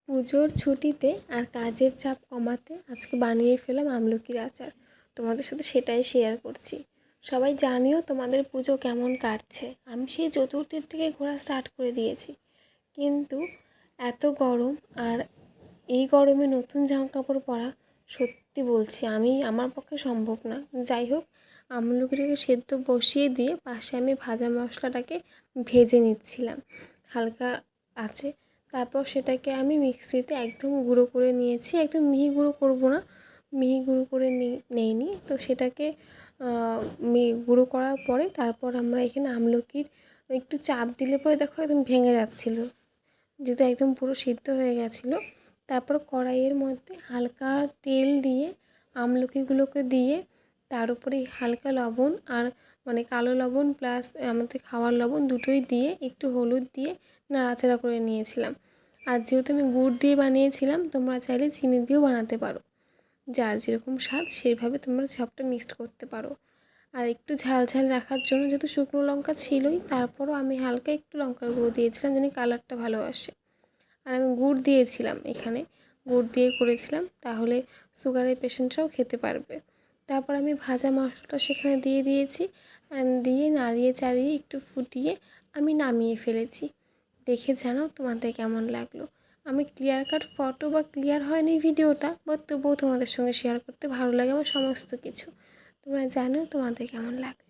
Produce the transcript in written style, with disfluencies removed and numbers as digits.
পুজোর ছুটিতে আর কাজের চাপ কমাতে আজকে বানিয়ে ফেললাম আমলকির আচার। তোমাদের সাথে সেটাই শেয়ার করছি। সবাই জানিও তোমাদের পুজো কেমন কাটছে। আমি সেই চতুর্থীর থেকে ঘোরা স্টার্ট করে দিয়েছি, কিন্তু এত গরম আর এই গরমে নতুন জামাকাপড় পরা সত্যি বলছি আমার পক্ষে সম্ভব না। যাই হোক, আমলকিটাকে সেদ্ধ বসিয়ে দিয়ে পাশে আমি ভাজা মশলাটাকে ভেজে নিচ্ছিলাম হালকা আছে। তারপর সেটাকে আমি মিক্সিতে একদম গুঁড়ো করে নিয়েছি। একদম মিহি গুঁড়ো করবো না, মিহি গুঁড়ো করে নেইনি তো সেটাকে গুঁড়ো করার পরে তারপর আমরা এখানে আমলকির একটু চাপ দিলে পরে দেখো একদম ভেঙে যাচ্ছিলো, যেহেতু একদম পুরো সিদ্ধ হয়ে গেছিলো। তারপর কড়াইয়ের মধ্যে হালকা তেল দিয়ে আমলকিগুলোকে দিয়ে তার উপরে হালকা লবণ আর কালো লবণ প্লাস আমাদের খাওয়ার লবণ দুটোই দিয়ে একটু হলুদ দিয়ে নাড়াচাড়া করে নিয়েছিলাম। আর যেহেতু আমি গুড় দিয়ে বানিয়েছিলাম, তোমরা চাইলে চিনি দিয়েও বানাতে পারো, যার যেরকম স্বাদ সেইভাবে তোমরা সবটা মিক্সড করতে পারো। আর একটু ঝাল ঝাল রাখার জন্য যেহেতু শুকনো লঙ্কা ছিলই, তারপরও আমি হালকা একটু লঙ্কার গুঁড়ো দিয়েছিলাম যেন কালারটা ভালো আসে। আর আমি গুড় দিয়েছিলাম, এখানে গুড় দিয়ে করেছিলাম, তাহলে সুগারের পেশেন্টরাও খেতে পারবে। তারপর আমি ভাজা মশলাটা সেখানে দিয়ে দিয়েছি, দিয়ে নাড়িয়ে চাড়িয়ে একটু ফুটিয়ে আমি নামিয়ে ফেলেছি। দেখে জানাও তোমাদের কেমন লাগলো। আমি ক্লিয়ার কাট ফটো বা ক্লিয়ার হয়নি ভিডিওটা, বাট তবুও তোমাদের সঙ্গে শেয়ার করতে ভালো লাগে আমার সমস্ত কিছু। তোমরা জানো তোমাদের কেমন লাগে।